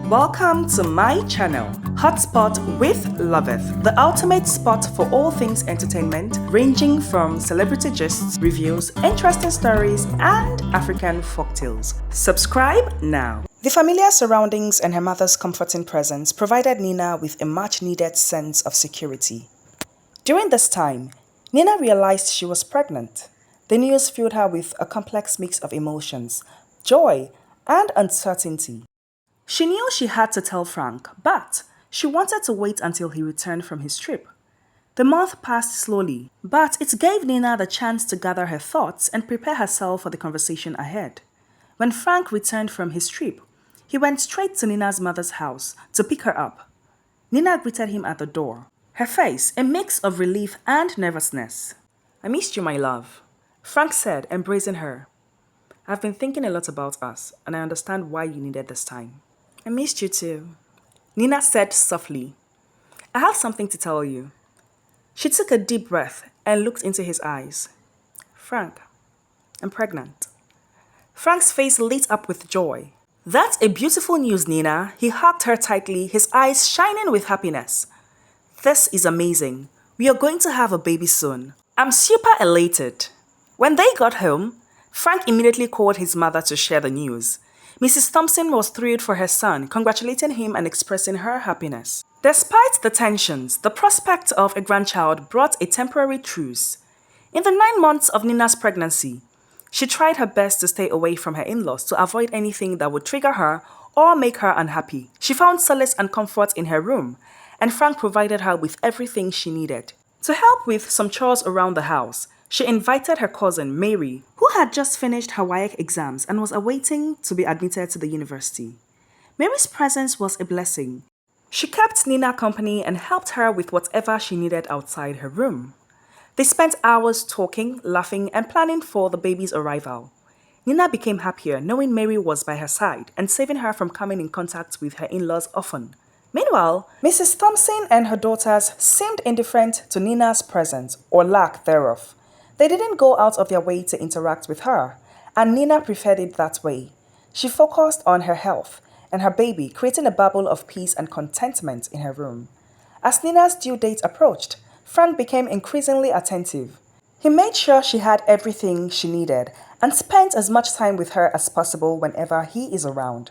Welcome to my channel, Hotspot with Loveth, the ultimate spot for all things entertainment, ranging from celebrity gists, reviews, interesting stories, and African folktales. Subscribe now. The familiar surroundings and her mother's comforting presence provided Nina with a much-needed sense of security. During this time, Nina realized she was pregnant. The news filled her with a complex mix of emotions, joy, and uncertainty. She knew she had to tell Frank, but she wanted to wait until he returned from his trip. The month passed slowly, but it gave Nina the chance to gather her thoughts and prepare herself for the conversation ahead. When Frank returned from his trip, he went straight to Nina's mother's house to pick her up. Nina greeted him at the door, her face a mix of relief and nervousness. "I missed you, my love," Frank said, embracing her. "I've been thinking a lot about us, and I understand why you needed this time." "I missed you too," Nina said softly. "I have something to tell you." She took a deep breath and looked into his eyes. "Frank, I'm pregnant." Frank's face lit up with joy. "That's a beautiful news, Nina." He hugged her tightly, his eyes shining with happiness. "This is amazing. We are going to have a baby soon. I'm super elated." When they got home, Frank immediately called his mother to share the news. Mrs. Thompson was thrilled for her son, congratulating him and expressing her happiness. Despite the tensions, the prospect of a grandchild brought a temporary truce. In the 9 months of Nina's pregnancy, she tried her best to stay away from her in-laws to avoid anything that would trigger her or make her unhappy. She found solace and comfort in her room, and Frank provided her with everything she needed. To help with some chores around the house, she invited her cousin, Mary, who had just finished her WAEC exams and was awaiting to be admitted to the university. Mary's presence was a blessing. She kept Nina company and helped her with whatever she needed outside her room. They spent hours talking, laughing, and planning for the baby's arrival. Nina became happier knowing Mary was by her side and saving her from coming in contact with her in-laws often. Meanwhile, Mrs. Thompson and her daughters seemed indifferent to Nina's presence or lack thereof. They didn't go out of their way to interact with her, and Nina preferred it that way. She focused on her health and her baby, creating a bubble of peace and contentment in her room. As Nina's due date approached, Frank became increasingly attentive. He made sure she had everything she needed and spent as much time with her as possible whenever he is around.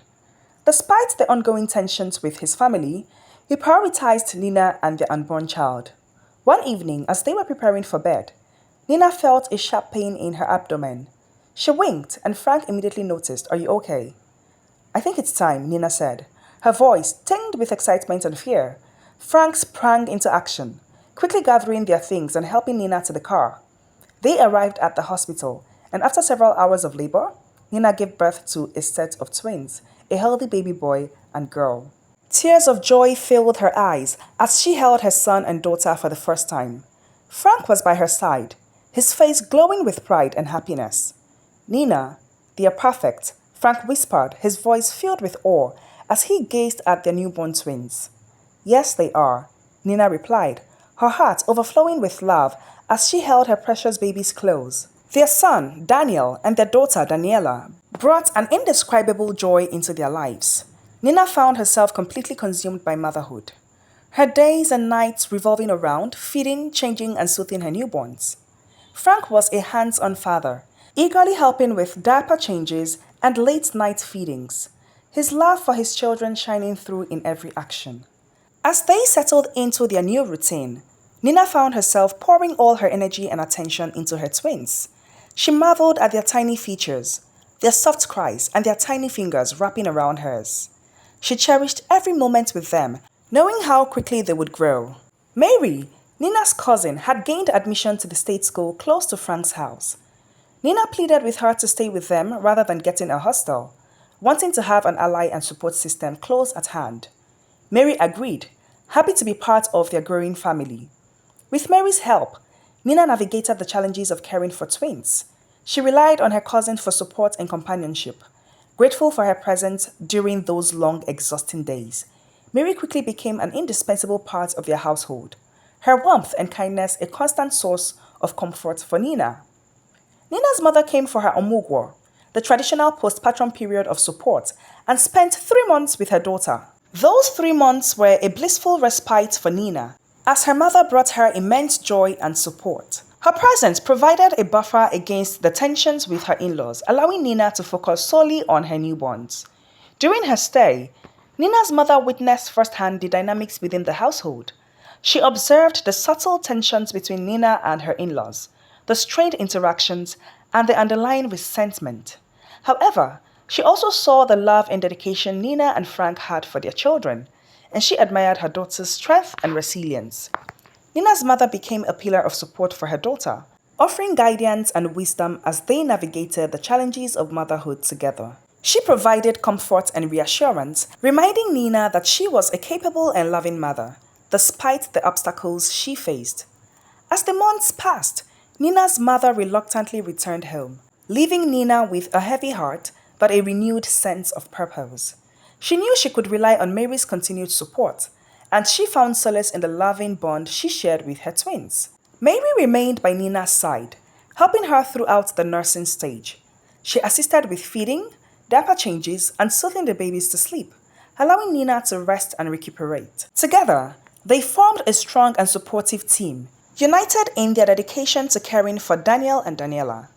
Despite the ongoing tensions with his family, he prioritized Nina and their unborn child. One evening, as they were preparing for bed, Nina felt a sharp pain in her abdomen. She winked, and Frank immediately noticed. "Are you okay?" "I think it's time," Nina said, her voice tinged with excitement and fear. Frank sprang into action, quickly gathering their things and helping Nina to the car. They arrived at the hospital, and after several hours of labor, Nina gave birth to a set of twins, a healthy baby boy and girl. Tears of joy filled her eyes as she held her son and daughter for the first time. Frank was by her side, his face glowing with pride and happiness. "Nina, they are perfect," Frank whispered, his voice filled with awe as he gazed at their newborn twins. "Yes, they are," Nina replied, her heart overflowing with love as she held her precious babies close. Their son, Daniel, and their daughter, Daniela, brought an indescribable joy into their lives. Nina found herself completely consumed by motherhood, her days and nights revolving around feeding, changing, and soothing her newborns. Frank was a hands-on father, eagerly helping with diaper changes and late-night feedings, his love for his children shining through in every action. As they settled into their new routine, Nina found herself pouring all her energy and attention into her twins. She marveled at their tiny features, their soft cries, and their tiny fingers wrapping around hers. She cherished every moment with them, knowing how quickly they would grow. Mary, Nina's cousin, had gained admission to the state school close to Frank's house. Nina pleaded with her to stay with them rather than getting a hostel, wanting to have an ally and support system close at hand. Mary agreed, happy to be part of their growing family. With Mary's help, Nina navigated the challenges of caring for twins. She relied on her cousin for support and companionship, grateful for her presence during those long, exhausting days. Mary quickly became an indispensable part of their household, her warmth and kindness a constant source of comfort for Nina. Nina's mother came for her omugwo, the traditional postpartum period of support, and spent 3 months with her daughter. Those 3 months were a blissful respite for Nina, as her mother brought her immense joy and support. Her presence provided a buffer against the tensions with her in-laws, allowing Nina to focus solely on her newborns. During her stay, Nina's mother witnessed firsthand the dynamics within the household. She observed the subtle tensions between Nina and her in-laws, the strained interactions, and the underlying resentment. However, she also saw the love and dedication Nina and Frank had for their children, and she admired her daughter's strength and resilience. Nina's mother became a pillar of support for her daughter, offering guidance and wisdom as they navigated the challenges of motherhood together. She provided comfort and reassurance, reminding Nina that she was a capable and loving mother, despite the obstacles she faced. As the months passed, Nina's mother reluctantly returned home, leaving Nina with a heavy heart but a renewed sense of purpose. She knew she could rely on Mary's continued support, and she found solace in the loving bond she shared with her twins. Mary remained by Nina's side, helping her throughout the nursing stage. She assisted with feeding, diaper changes, and soothing the babies to sleep, allowing Nina to rest and recuperate. Together, they formed a strong and supportive team, united in their dedication to caring for Daniel and Daniela.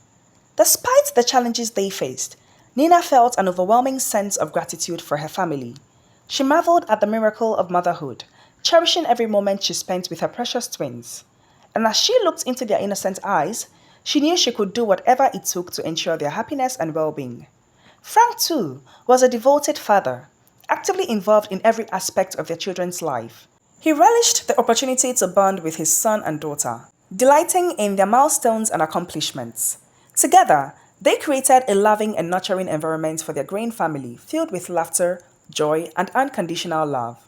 Despite the challenges they faced, Nina felt an overwhelming sense of gratitude for her family. She marveled at the miracle of motherhood, cherishing every moment she spent with her precious twins. And as she looked into their innocent eyes, she knew she could do whatever it took to ensure their happiness and well-being. Frank, too, was a devoted father, actively involved in every aspect of their children's life. He relished the opportunity to bond with his son and daughter, delighting in their milestones and accomplishments. Together, they created a loving and nurturing environment for their growing family, filled with laughter, joy, and unconditional love.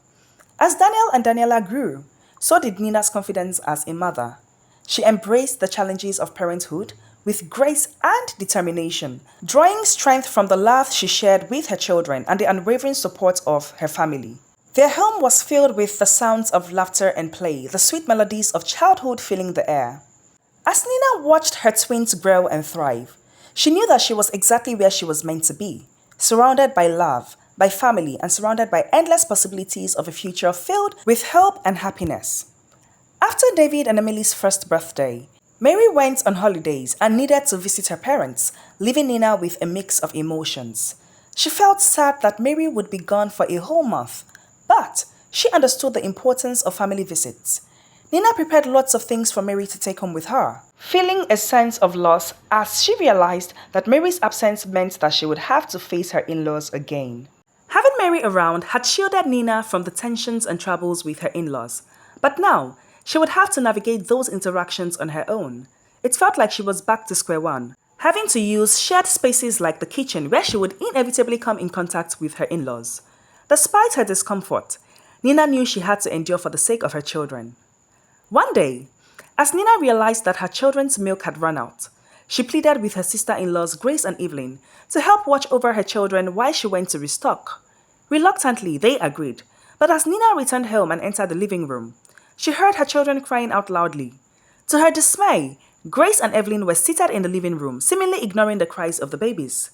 As Daniel and Daniela grew, so did Nina's confidence as a mother. She embraced the challenges of parenthood with grace and determination, drawing strength from the love she shared with her children and the unwavering support of her family. Their home was filled with the sounds of laughter and play, the sweet melodies of childhood filling the air. As Nina watched her twins grow and thrive, she knew that she was exactly where she was meant to be, surrounded by love, by family, and surrounded by endless possibilities of a future filled with hope and happiness. After David and Emily's first birthday, Mary went on holidays and needed to visit her parents, leaving Nina with a mix of emotions. She felt sad that Mary would be gone for a whole month, but she understood the importance of family visits. Nina prepared lots of things for Mary to take home with her, feeling a sense of loss as she realized that Mary's absence meant that she would have to face her in-laws again. Having Mary around had shielded Nina from the tensions and troubles with her in-laws, but now she would have to navigate those interactions on her own. It felt like she was back to square one, having to use shared spaces like the kitchen where she would inevitably come in contact with her in-laws. Despite her discomfort, Nina knew she had to endure for the sake of her children. One day, as Nina realized that her children's milk had run out, she pleaded with her sister-in-laws Grace and Evelyn to help watch over her children while she went to restock. Reluctantly, they agreed, but as Nina returned home and entered the living room, she heard her children crying out loudly. To her dismay, Grace and Evelyn were seated in the living room, seemingly ignoring the cries of the babies.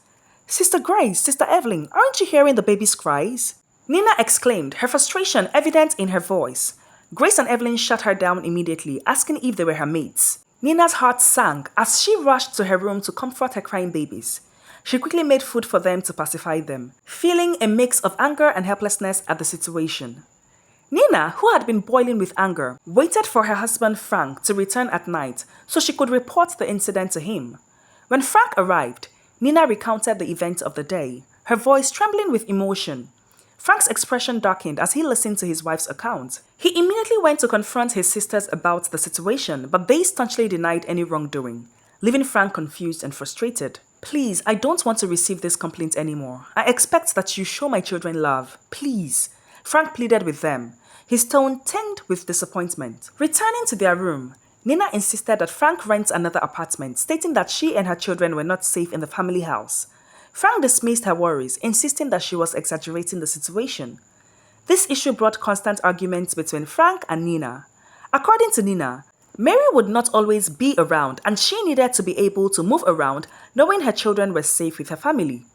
"Sister Grace, Sister Evelyn, aren't you hearing the babies' cries?" Nina exclaimed, her frustration evident in her voice. Grace and Evelyn shut her down immediately, asking if they were her mates. Nina's heart sank as she rushed to her room to comfort her crying babies. She quickly made food for them to pacify them, feeling a mix of anger and helplessness at the situation. Nina, who had been boiling with anger, waited for her husband Frank to return at night so she could report the incident to him. When Frank arrived, Nina recounted the events of the day, her voice trembling with emotion. Frank's expression darkened as he listened to his wife's account. He immediately went to confront his sisters about the situation, but they staunchly denied any wrongdoing, leaving Frank confused and frustrated. "Please, I don't want to receive this complaint anymore. I expect that you show my children love. Please," Frank pleaded with them, his tone tinged with disappointment. Returning to their room, Nina insisted that Frank rent another apartment, stating that she and her children were not safe in the family house. Frank dismissed her worries, insisting that she was exaggerating the situation. This issue brought constant arguments between Frank and Nina. According to Nina, Mary would not always be around, and she needed to be able to move around knowing her children were safe with her family.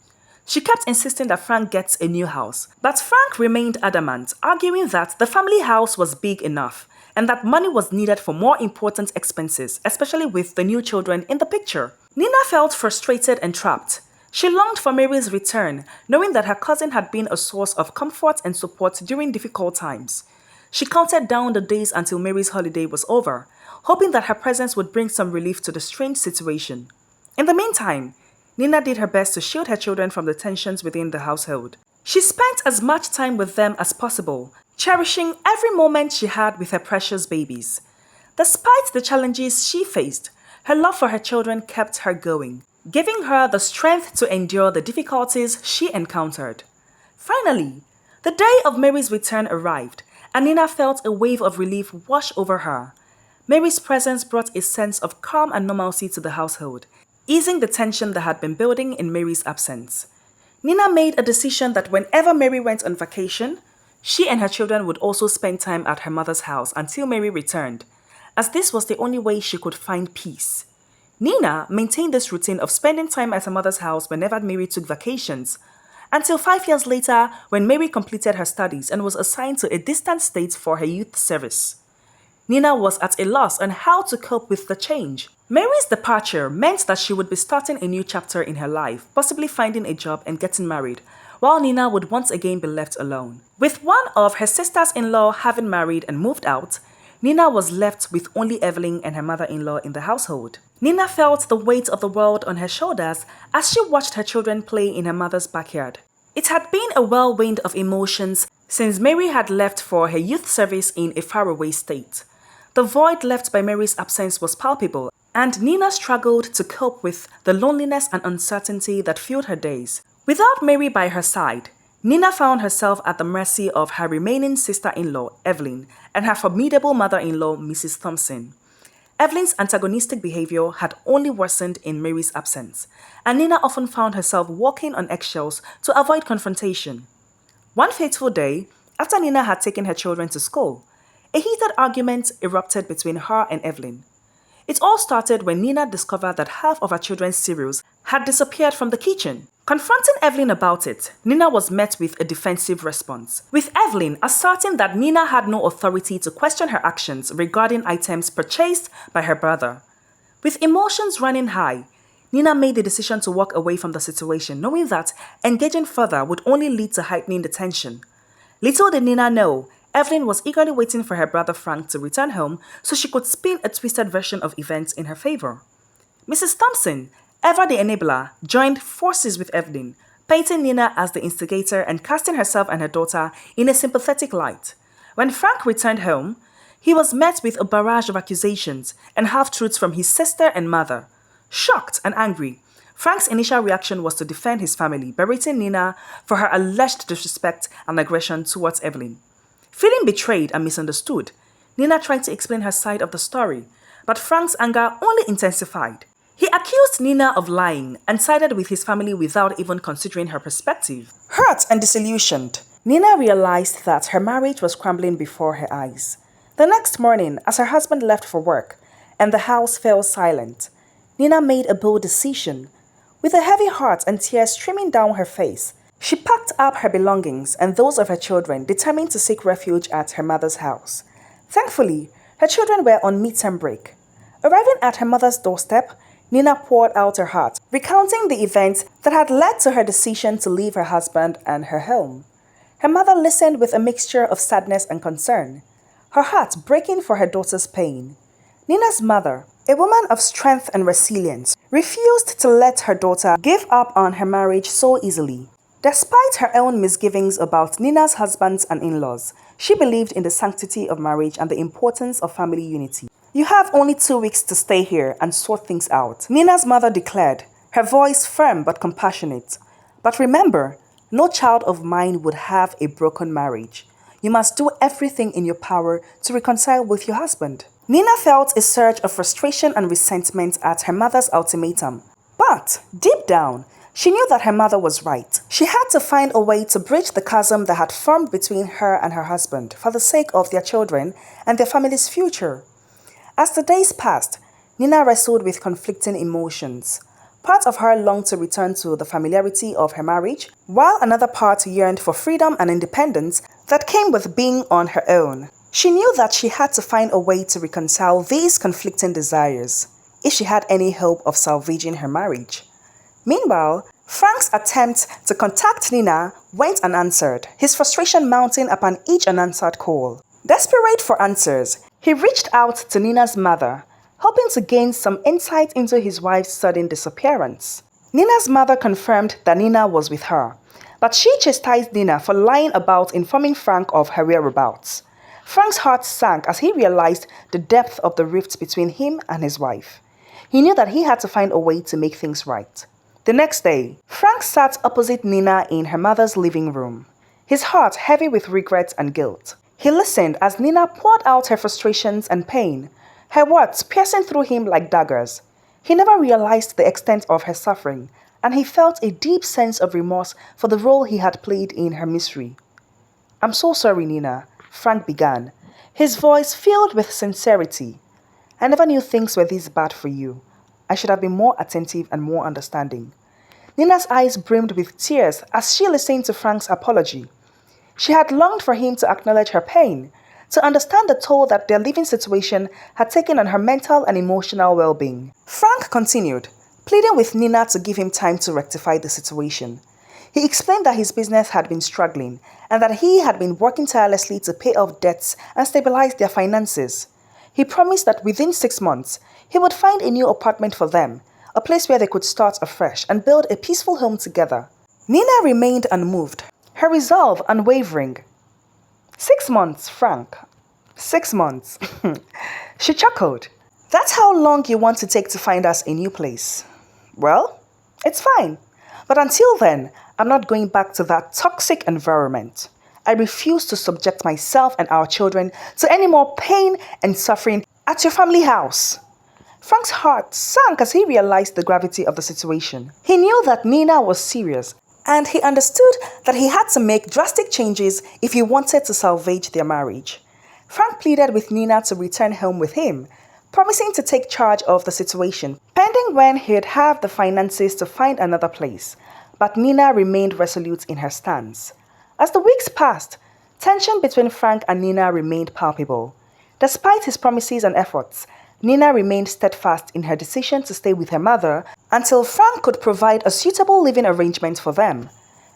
She kept insisting that Frank gets a new house, but Frank remained adamant, arguing that the family house was big enough and that money was needed for more important expenses, especially with the new children in the picture. Nina felt frustrated and trapped. She longed for Mary's return, knowing that her cousin had been a source of comfort and support during difficult times. She counted down the days until Mary's holiday was over, hoping that her presence would bring some relief to the strange situation. In the meantime, Nina did her best to shield her children from the tensions within the household. She spent as much time with them as possible, cherishing every moment she had with her precious babies. Despite the challenges she faced, her love for her children kept her going, giving her the strength to endure the difficulties she encountered. Finally, the day of Mary's return arrived, and Nina felt a wave of relief wash over her. Mary's presence brought a sense of calm and normalcy to the household, easing the tension that had been building in Mary's absence. Nina made a decision that whenever Mary went on vacation, she and her children would also spend time at her mother's house until Mary returned, as this was the only way she could find peace. Nina maintained this routine of spending time at her mother's house whenever Mary took vacations, until 5 years later when Mary completed her studies and was assigned to a distant state for her youth service. Nina was at a loss on how to cope with the change. Mary's departure meant that she would be starting a new chapter in her life, possibly finding a job and getting married, while Nina would once again be left alone. With one of her sisters-in-law having married and moved out, Nina was left with only Evelyn and her mother-in-law in the household. Nina felt the weight of the world on her shoulders as she watched her children play in her mother's backyard. It had been a whirlwind of emotions since Mary had left for her youth service in a faraway state. The void left by Mary's absence was palpable, and Nina struggled to cope with the loneliness and uncertainty that filled her days. Without Mary by her side, Nina found herself at the mercy of her remaining sister-in-law, Evelyn, and her formidable mother-in-law, Mrs. Thompson. Evelyn's antagonistic behavior had only worsened in Mary's absence, and Nina often found herself walking on eggshells to avoid confrontation. One fateful day, after Nina had taken her children to school, a heated argument erupted between her and Evelyn. It all started when Nina discovered that half of her children's cereals had disappeared from the kitchen. Confronting Evelyn about it, Nina was met with a defensive response, with Evelyn asserting that Nina had no authority to question her actions regarding items purchased by her brother. With emotions running high, Nina made the decision to walk away from the situation, knowing that engaging further would only lead to heightening the tension. Little did Nina know, Evelyn was eagerly waiting for her brother Frank to return home so she could spin a twisted version of events in her favor. Mrs. Thompson, ever the enabler, joined forces with Evelyn, painting Nina as the instigator and casting herself and her daughter in a sympathetic light. When Frank returned home, he was met with a barrage of accusations and half-truths from his sister and mother. Shocked and angry, Frank's initial reaction was to defend his family, berating Nina for her alleged disrespect and aggression towards Evelyn. Feeling betrayed and misunderstood, Nina tried to explain her side of the story, but Frank's anger only intensified. He accused Nina of lying and sided with his family without even considering her perspective. Hurt and disillusioned, Nina realized that her marriage was crumbling before her eyes. The next morning, as her husband left for work and the house fell silent, Nina made a bold decision. With a heavy heart and tears streaming down her face, she packed up her belongings and those of her children, determined to seek refuge at her mother's house. Thankfully, her children were on midterm break. Arriving at her mother's doorstep, Nina poured out her heart, recounting the events that had led to her decision to leave her husband and her home. Her mother listened with a mixture of sadness and concern, her heart breaking for her daughter's pain. Nina's mother, a woman of strength and resilience, refused to let her daughter give up on her marriage so easily. Despite her own misgivings about Nina's husbands and in-laws, she believed in the sanctity of marriage and the importance of family unity. "You have only 2 weeks to stay here and sort things out," Nina's mother declared, her voice firm but compassionate. "But remember, no child of mine would have a broken marriage. You must do everything in your power to reconcile with your husband." Nina felt a surge of frustration and resentment at her mother's ultimatum. But, deep down, she knew that her mother was right. She had to find a way to bridge the chasm that had formed between her and her husband for the sake of their children and their family's future. As the days passed, Nina wrestled with conflicting emotions. Part of her longed to return to the familiarity of her marriage, while another part yearned for freedom and independence that came with being on her own. She knew that she had to find a way to reconcile these conflicting desires if she had any hope of salvaging her marriage. Meanwhile, Frank's attempt to contact Nina went unanswered, his frustration mounting upon each unanswered call. Desperate for answers, he reached out to Nina's mother, hoping to gain some insight into his wife's sudden disappearance. Nina's mother confirmed that Nina was with her, but she chastised Nina for lying about informing Frank of her whereabouts. Frank's heart sank as he realized the depth of the rift between him and his wife. He knew that he had to find a way to make things right. The next day, Frank sat opposite Nina in her mother's living room, his heart heavy with regret and guilt. He listened as Nina poured out her frustrations and pain, her words piercing through him like daggers. He never realized the extent of her suffering, and he felt a deep sense of remorse for the role he had played in her misery. "I'm so sorry, Nina," Frank began, his voice filled with sincerity. "I never knew things were this bad for you. I should have been more attentive and more understanding." Nina's eyes brimmed with tears as she listened to Frank's apology. She had longed for him to acknowledge her pain, to understand the toll that their living situation had taken on her mental and emotional well-being. Frank continued, pleading with Nina to give him time to rectify the situation. He explained that his business had been struggling and that he had been working tirelessly to pay off debts and stabilize their finances. He promised that within 6 months, he would find a new apartment for them, a place where they could start afresh and build a peaceful home together. Nina remained unmoved, her resolve unwavering. 6 months, Frank. 6 months. She chuckled. "That's how long you want to take to find us a new place." "Well, it's fine. But until then, I'm not going back to that toxic environment. I refuse to subject myself and our children to any more pain and suffering at your family house." Frank's heart sank as he realized the gravity of the situation. He knew that Nina was serious, and he understood that he had to make drastic changes if he wanted to salvage their marriage. Frank pleaded with Nina to return home with him, promising to take charge of the situation, pending when he'd have the finances to find another place. But Nina remained resolute in her stance. As the weeks passed, tension between Frank and Nina remained palpable. Despite his promises and efforts, Nina remained steadfast in her decision to stay with her mother until Frank could provide a suitable living arrangement for them.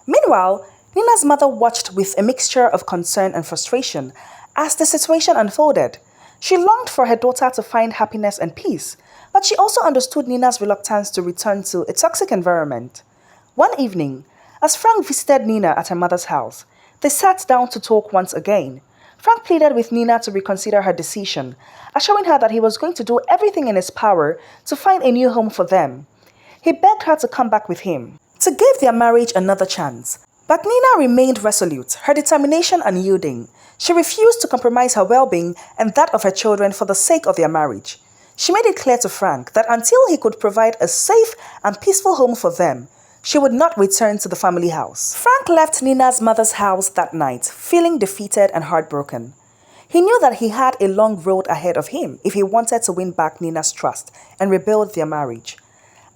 Meanwhile, Nina's mother watched with a mixture of concern and frustration as the situation unfolded. She longed for her daughter to find happiness and peace, but she also understood Nina's reluctance to return to a toxic environment. One evening, as Frank visited Nina at her mother's house, they sat down to talk once again. Frank pleaded with Nina to reconsider her decision, assuring her that he was going to do everything in his power to find a new home for them. He begged her to come back with him, to give their marriage another chance. But Nina remained resolute, her determination unyielding. She refused to compromise her well-being and that of her children for the sake of their marriage. She made it clear to Frank that until he could provide a safe and peaceful home for them, she would not return to the family house. Frank left Nina's mother's house that night, feeling defeated and heartbroken. He knew that he had a long road ahead of him if he wanted to win back Nina's trust and rebuild their marriage.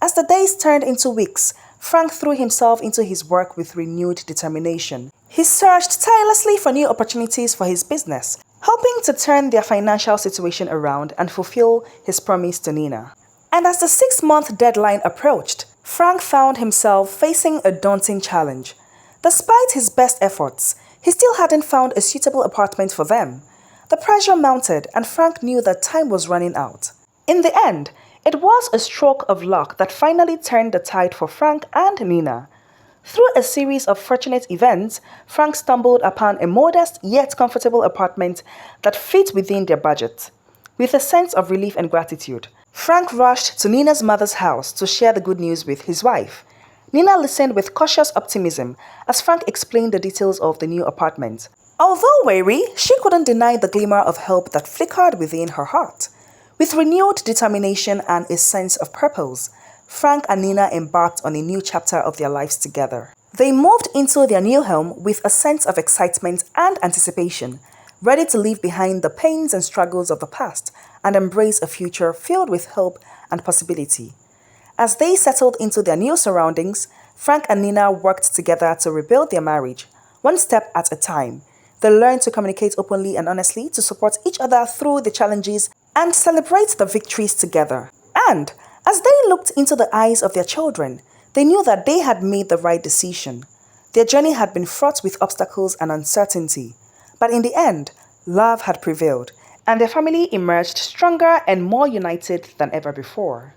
As the days turned into weeks, Frank threw himself into his work with renewed determination. He searched tirelessly for new opportunities for his business, hoping to turn their financial situation around and fulfill his promise to Nina. And as the 6-month deadline approached, Frank found himself facing a daunting challenge. Despite his best efforts, he still hadn't found a suitable apartment for them. The pressure mounted, and Frank knew that time was running out. In the end, it was a stroke of luck that finally turned the tide for Frank and Nina. Through a series of fortunate events, Frank stumbled upon a modest yet comfortable apartment that fit within their budget. With a sense of relief and gratitude, Frank rushed to Nina's mother's house to share the good news with his wife. Nina listened with cautious optimism as Frank explained the details of the new apartment. Although wary, she couldn't deny the glimmer of hope that flickered within her heart. With renewed determination and a sense of purpose, Frank and Nina embarked on a new chapter of their lives together. They moved into their new home with a sense of excitement and anticipation, ready to leave behind the pains and struggles of the past and embrace a future filled with hope and possibility. As they settled into their new surroundings, Frank and Nina worked together to rebuild their marriage, one step at a time. They learned to communicate openly and honestly, to support each other through the challenges and celebrate the victories together. And as they looked into the eyes of their children, they knew that they had made the right decision. Their journey had been fraught with obstacles and uncertainty, but in the end, love had prevailed, and their family emerged stronger and more united than ever before.